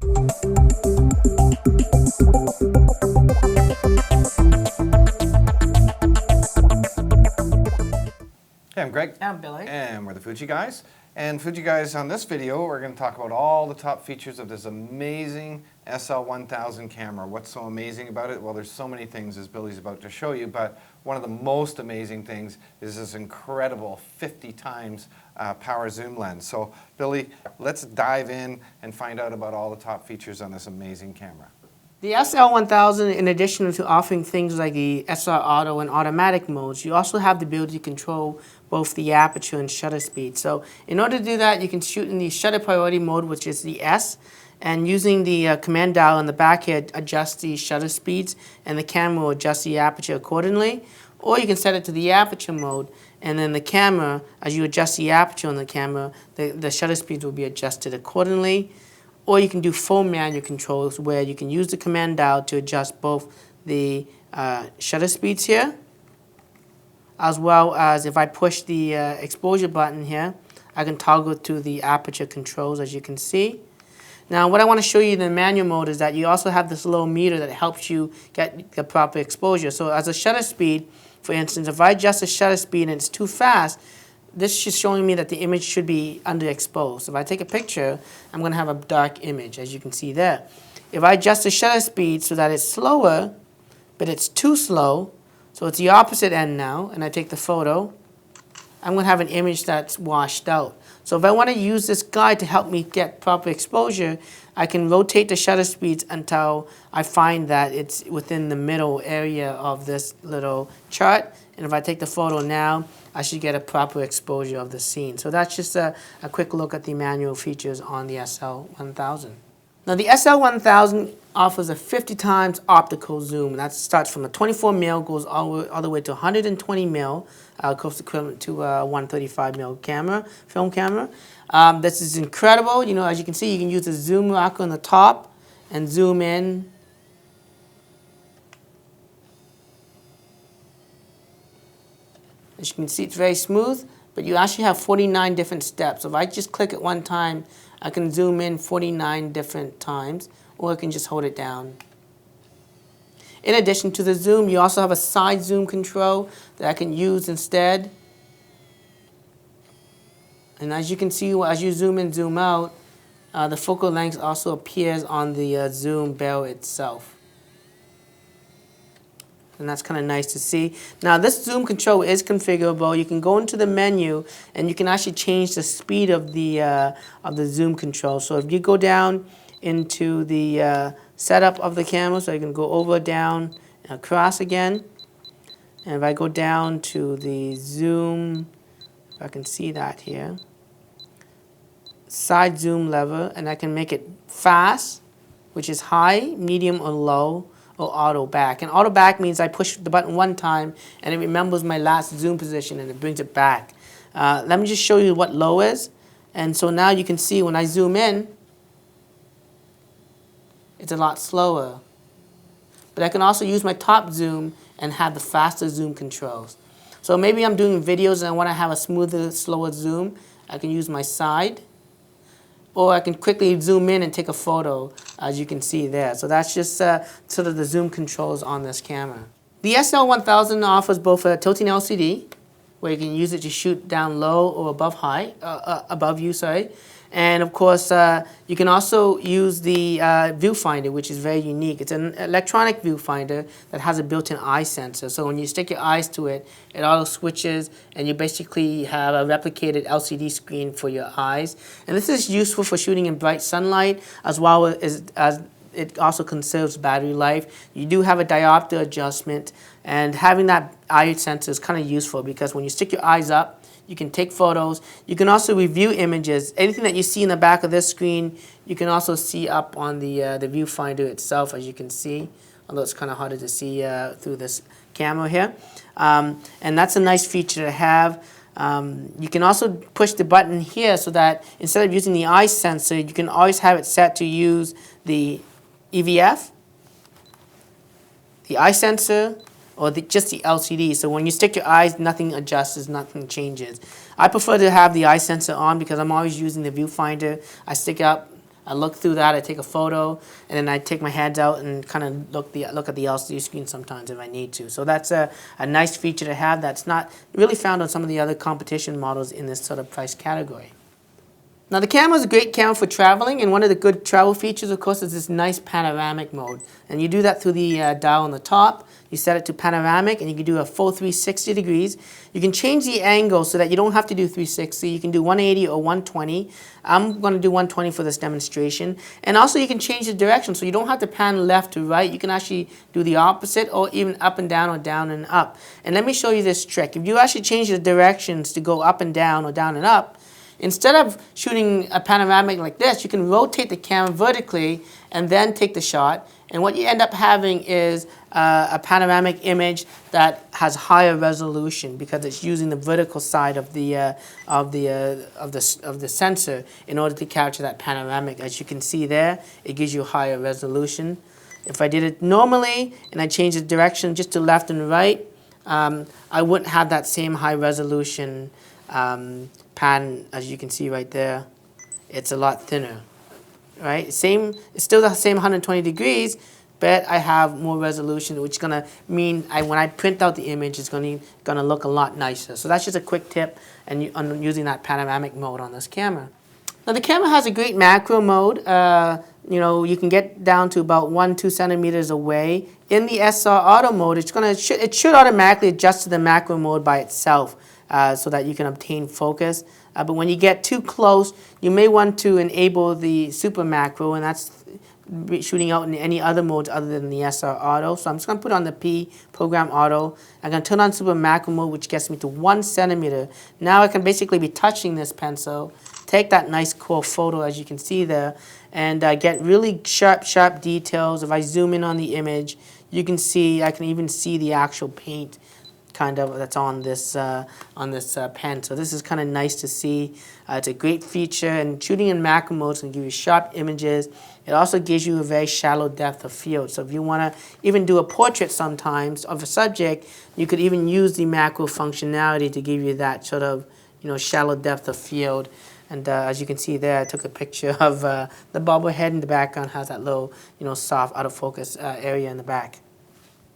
Hey, I'm Greg. I'm Billy. And we're the Fuji guys. And Fuji guys, on this video, we're going to talk about all the top features of this amazing SL1000 camera. What's so amazing about it? Well, there's so many things, as Billy's about to show you, but one of the most amazing things is this incredible 50 times power zoom lens. So, Billy, let's dive in and find out about all the top features on this amazing camera. The SL1000, in addition to offering things like the SR Auto and automatic modes, you also have the ability to control both the aperture and shutter speed. So in order to do that, you can shoot in the shutter priority mode, which is the S, and using the command dial on the back here, adjust the shutter speeds, and the camera will adjust the aperture accordingly. Or you can set it to the aperture mode, and then the camera, as you adjust the aperture on the camera, the shutter speeds will be adjusted accordingly. Or you can do full manual controls where you can use the command dial to adjust both the shutter speeds here, as well as if I push the exposure button here, I can toggle to the aperture controls, as you can see. Now what I want to show you in the manual mode is that you also have this little meter that helps you get the proper exposure. So as a shutter speed, for instance, if I adjust the shutter speed and it's too fast, this is showing me that the image should be underexposed. If I take a picture, I'm going to have a dark image, as you can see there. If I adjust the shutter speed so that it's slower, but it's too slow, so it's the opposite end now, and I take the photo, I'm going to have an image that's washed out. So if I want to use this guide to help me get proper exposure, I can rotate the shutter speeds until I find that it's within the middle area of this little chart. And if I take the photo now, I should get a proper exposure of the scene. So that's just a quick look at the manual features on the SL1000. Now the SL1000 offers a 50 times optical zoom. That starts from a 24 mil, goes all the way to 120 mil, close equivalent to a 135 mil camera, film camera. This is incredible. You know, as you can see, you can use the zoom rocker on the top and zoom in. As you can see, it's very smooth, but you actually have 49 different steps. So if I just click it one time, I can zoom in 49 different times, or I can just hold it down. In addition to the zoom, you also have a side zoom control that I can use instead. And as you can see, as you zoom in, zoom out, the focal length also appears on the zoom barrel itself. And that's kind of nice to see. Now this zoom control is configurable. You can go into the menu and you can actually change the speed of the zoom control. So if you go down into the setup of the camera, so you can go over, down, and across again. And if I go down to the zoom, if I can see that here, side zoom lever, and I can make it fast, which is high, medium, or low, or auto back. And auto back means I push the button one time and it remembers my last zoom position and it brings it back. Let me just show you what low is. And so now you can see when I zoom in, it's a lot slower. But I can also use my top zoom and have the faster zoom controls. So maybe I'm doing videos and I want to have a smoother, slower zoom. I can use my side. Or I can quickly zoom in and take a photo, as you can see there. So that's just sort of the zoom controls on this camera. The SL1000 offers both a tilting LCD, where you can use it to shoot down low or above you, sorry. And of course, you can also use the Viewfinder, which is very unique. It's an electronic viewfinder that has a built-in eye sensor. So when you stick your eyes to it, it auto switches, and you basically have a replicated LCD screen for your eyes. And this is useful for shooting in bright sunlight, as well as it also conserves battery life. You do have a diopter adjustment, and having that eye sensor is kind of useful because when you stick your eyes up, you can take photos. You can also review images. Anything that you see in the back of this screen, you can also see up on the viewfinder itself, as you can see, although it's kind of harder to see through this camera here. And that's a nice feature to have. You can also push the button here so that instead of using the eye sensor, you can always have it set to use the EVF, the eye sensor, or just the LCD. So when you stick your eyes, nothing adjusts, nothing changes. I prefer to have the eye sensor on because I'm always using the viewfinder. I stick up I look through that, I take a photo, and then I take my hands out and kind of look at the LCD screen sometimes if I need to. So that's a nice feature to have that's not really found on some of the other competition models in this sort of price category. Now the camera is a great camera for traveling, and one of the good travel features, of course, is this nice panoramic mode. And you do that through the dial on the top. You set it to panoramic, and you can do a full 360 degrees. You can change the angle so that you don't have to do 360. You can do 180 or 120. I'm going to do 120 for this demonstration. And also you can change the direction, so you don't have to pan left to right. You can actually do the opposite, or even up and down or down and up. And let me show you this trick. If you actually change the directions to go up and down or down and up, instead of shooting a panoramic like this, you can rotate the camera vertically and then take the shot. And what you end up having is a panoramic image that has higher resolution because it's using the vertical side of the sensor in order to capture that panoramic. As you can see there, it gives you higher resolution. If I did it normally and I changed the direction just to left and right, I wouldn't have that same high resolution pan. As you can see right there, it's a lot thinner, right? It's still the same 120 degrees, but I have more resolution, which is gonna mean when I print out the image, it's gonna look a lot nicer. So that's just a quick tip on using that panoramic mode on this camera. Now the camera has a great macro mode. You can get down to about 1-2 centimeters away. In the SR auto mode, it should automatically adjust to the macro mode by itself. So that you can obtain focus. But when you get too close, you may want to enable the super macro, and that's shooting out in any other modes other than the SR auto. So I'm just going to put on the P program auto. I'm going to turn on super macro mode, which gets me to 1 centimeter. Now I can basically be touching this pencil, take that nice cool photo as you can see there, and get really sharp details. If I zoom in on the image, you can see, I can even see the actual paint kind of that's on this pen. So this is kind of nice to see. It's a great feature, and shooting in macro mode can give you sharp images. It also gives you a very shallow depth of field. So if you want to even do a portrait sometimes of a subject, you could even use the macro functionality to give you that sort of shallow depth of field. And as you can see there, I took a picture of the bobblehead in the background has that little soft out of focus area in the back.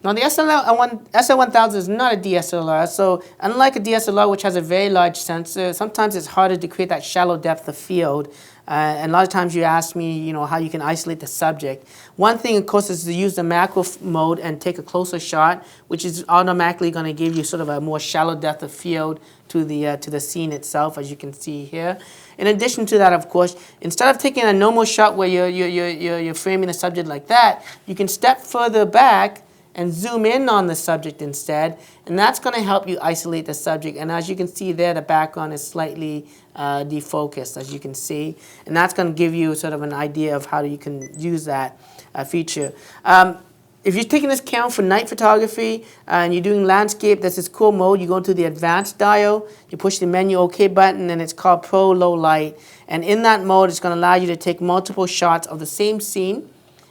Now the SL1000 is not a DSLR, so unlike a DSLR which has a very large sensor, sometimes it's harder to create that shallow depth of field. And a lot of times you ask me, how you can isolate the subject. One thing, of course, is to use the macro mode and take a closer shot, which is automatically going to give you sort of a more shallow depth of field to the scene itself, as you can see here. In addition to that, of course, instead of taking a normal shot where you're framing the subject like that, you can step further back and zoom in on the subject instead, and that's going to help you isolate the subject. And as you can see there, the background is slightly defocused, as you can see, and that's going to give you sort of an idea of how you can use that feature. If you're taking this camera for night photography and you're doing landscape, there's this cool mode. You go to the advanced dial, you push the menu OK button, and it's called Pro Low Light. And in that mode, it's going to allow you to take multiple shots of the same scene,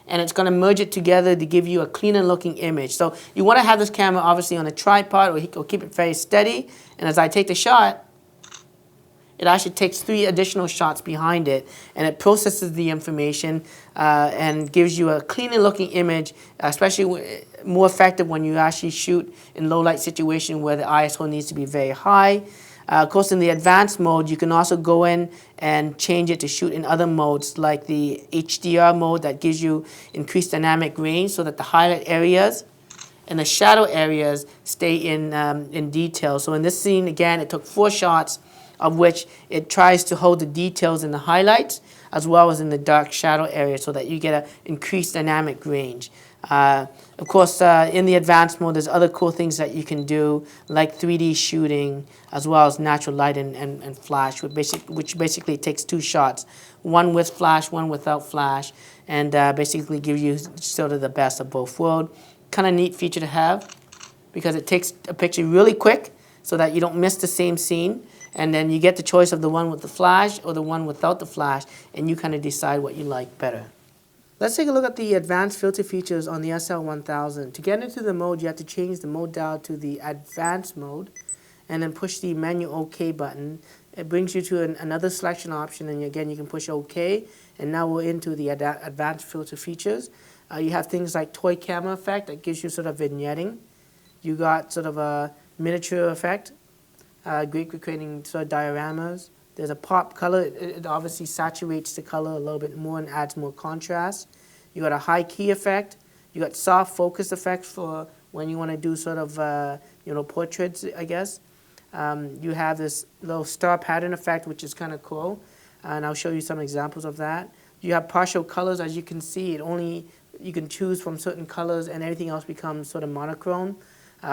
and it's going to merge it together to give you a cleaner looking image. So you want to have this camera obviously on a tripod or keep it very steady. And as I take the shot, it actually takes 3 additional shots behind it, and it processes the information and gives you a cleaner looking image, especially more effective when you actually shoot in low light situation where the ISO needs to be very high. Of course, in the advanced mode, you can also go in and change it to shoot in other modes, like the HDR mode that gives you increased dynamic range so that the highlight areas and the shadow areas stay in detail. So in this scene, again, it took 4 shots, of which it tries to hold the details in the highlights as well as in the dark shadow area so that you get an increased dynamic range. Of course, in the advanced mode, there's other cool things that you can do, like 3D shooting, as well as natural light and flash, which basically takes 2 shots, one with flash, one without flash, and basically gives you sort of the best of both worlds. Kind of neat feature to have, because it takes a picture really quick so that you don't miss the same scene, and then you get the choice of the one with the flash or the one without the flash, and you kind of decide what you like better. Let's take a look at the advanced filter features on the SL1000. To get into the mode, you have to change the mode dial to the advanced mode and then push the menu OK button. It brings you to another selection option, and again, you can push OK. And now we're into the advanced filter features. You have things like toy camera effect that gives you sort of vignetting. You got sort of a miniature effect, great for creating sort of dioramas. There's a pop color. It obviously saturates the color a little bit more and adds more contrast. You got a high key effect. You got soft focus effects for when you want to do sort of portraits, I guess. You have this little star pattern effect, which is kind of cool, and I'll show you some examples of that. You have partial colors, as you can see. You can choose from certain colors, and everything else becomes sort of monochrome.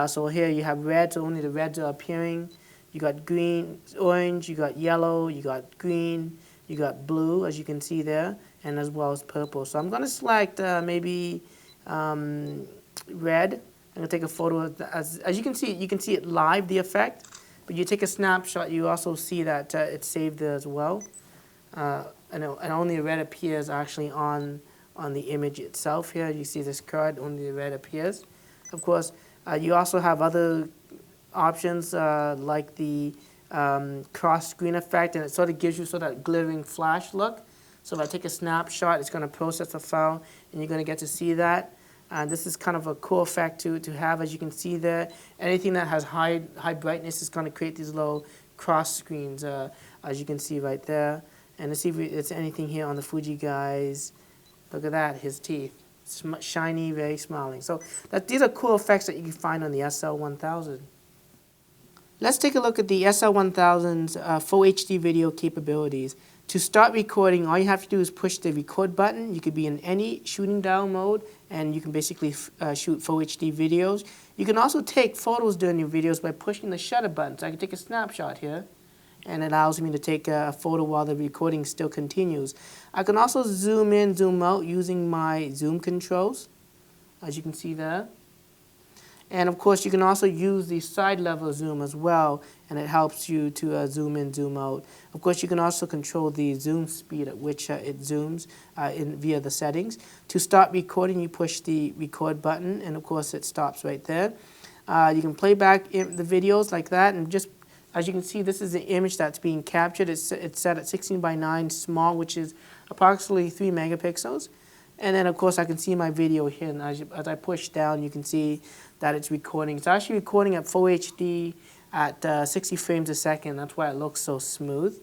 So here you have red, so only the reds are appearing. You got green, orange, you got yellow, you got green, you got blue, as you can see there, and as well as purple. So I'm going to select maybe red. I'm going to take a photo of that. As you can see it live, the effect, but you take a snapshot, you also see that it's saved there as well. And only red appears actually on the image itself here. You see this card, only the red appears. Of course, you also have other options like the cross screen effect, and it sort of gives you sort of that glittering flash look. So if I take a snapshot, it's going to process the file, and you're going to get to see that. This is kind of a cool effect to have, as you can see there. Anything that has high brightness is going to create these little cross screens, as you can see right there. And let's see if it's anything here on the Fuji guys. Look at that, his teeth. Shiny, very smiling. So these are cool effects that you can find on the SL1000. Let's take a look at the SL1000's full HD video capabilities. To start recording, all you have to do is push the record button. You could be in any shooting down mode, and you can basically shoot full HD videos. You can also take photos during your videos by pushing the shutter button. So I can take a snapshot here, and it allows me to take a photo while the recording still continues. I can also zoom in, zoom out using my zoom controls, as you can see there. And of course, you can also use the side level zoom as well, and it helps you to zoom in, zoom out. Of course, you can also control the zoom speed at which it zooms via the settings. To start recording, you push the record button, and of course, it stops right there. You can play back the videos like that, and just as you can see, this is the image that's being captured. It's set at 16:9 small, which is approximately 3 megapixels. And then, of course, I can see my video here, and as I push down, you can see that it's recording. It's actually recording at full HD at 60 frames a second. That's why it looks so smooth.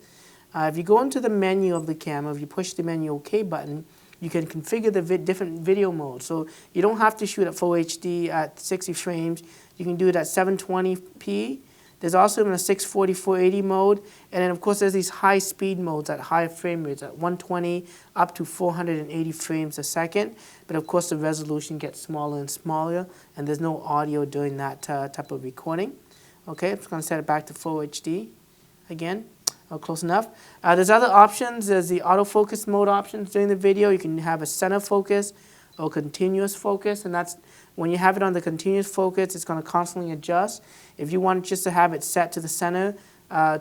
If you go into the menu of the camera, if you push the menu OK button, you can configure the different video modes. So you don't have to shoot at full HD at 60 frames. You can do it at 720p. There's also in a 640, 480 mode, and then of course there's these high speed modes at high frame rates at 120 up to 480 frames a second. But of course the resolution gets smaller and smaller, and there's no audio during that type of recording. Okay, I'm just going to set it back to full HD again. Close enough. There's other options. There's the autofocus mode options during the video. You can have a center focus or continuous focus, and that's when you have it on the continuous focus, it's going to constantly adjust. If you want just to have it set to the center,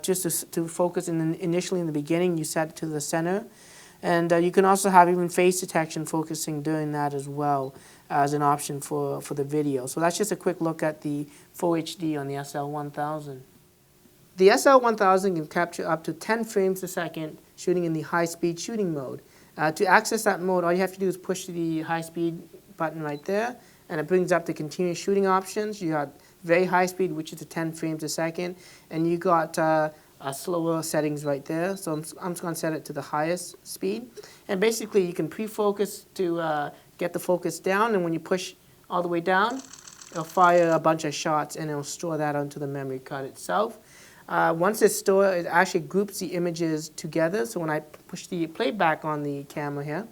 just to focus initially in the beginning, you set it to the center. And you can also have even face detection focusing during that as well as an option for the video. So that's just a quick look at the full HD on the SL1000. The SL1000 can capture up to 10 frames a second shooting in the high-speed shooting mode. To access that mode, all you have to do is push the high-speed button right there, and it brings up the continuous shooting options. You got very high speed, which is the 10 frames a second, and you got slower settings right there. So I'm just going to set it to the highest speed. And basically, you can pre-focus to get the focus down, and when you push all the way down, it'll fire a bunch of shots, and it'll store that onto the memory card itself. Once it's stored, it actually groups the images together. So when I push the playback on the camera here,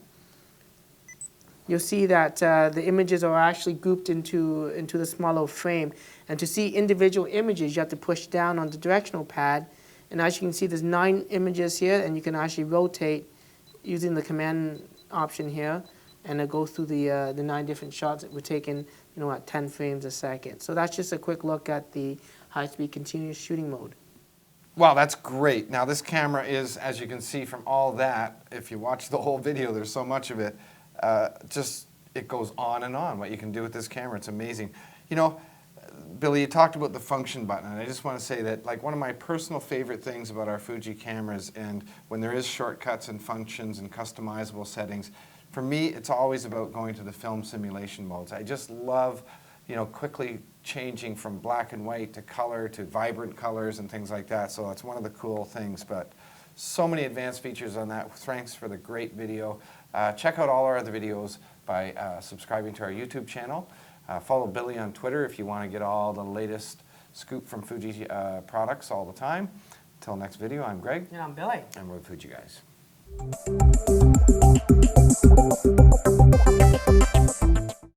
you'll see that the images are actually grouped into the smaller frame. And to see individual images, you have to push down on the directional pad. And as you can see, there's 9 images here, and you can actually rotate using the command option here, and it'll go through the 9 different shots that were taken, at 10 frames a second. So that's just a quick look at the high-speed continuous shooting mode. Wow, that's great. Now this camera is, as you can see from all that, if you watch the whole video, there's so much of it. It goes on and on what you can do with this camera. It's amazing. Billy, you talked about the function button, and I just want to say that, like, one of my personal favorite things about our Fuji cameras, and when there is shortcuts and functions and customizable settings, for me, it's always about going to the film simulation modes. I just love, quickly changing from black and white to color to vibrant colors and things like that. So that's one of the cool things. But so many advanced features on that. Thanks for the great video. Check out all our other videos by subscribing to our YouTube channel. Follow Billy on Twitter if you want to get all the latest scoop from Fuji products all the time. Until next video, I'm Greg. And I'm Billy. And we're Fuji guys.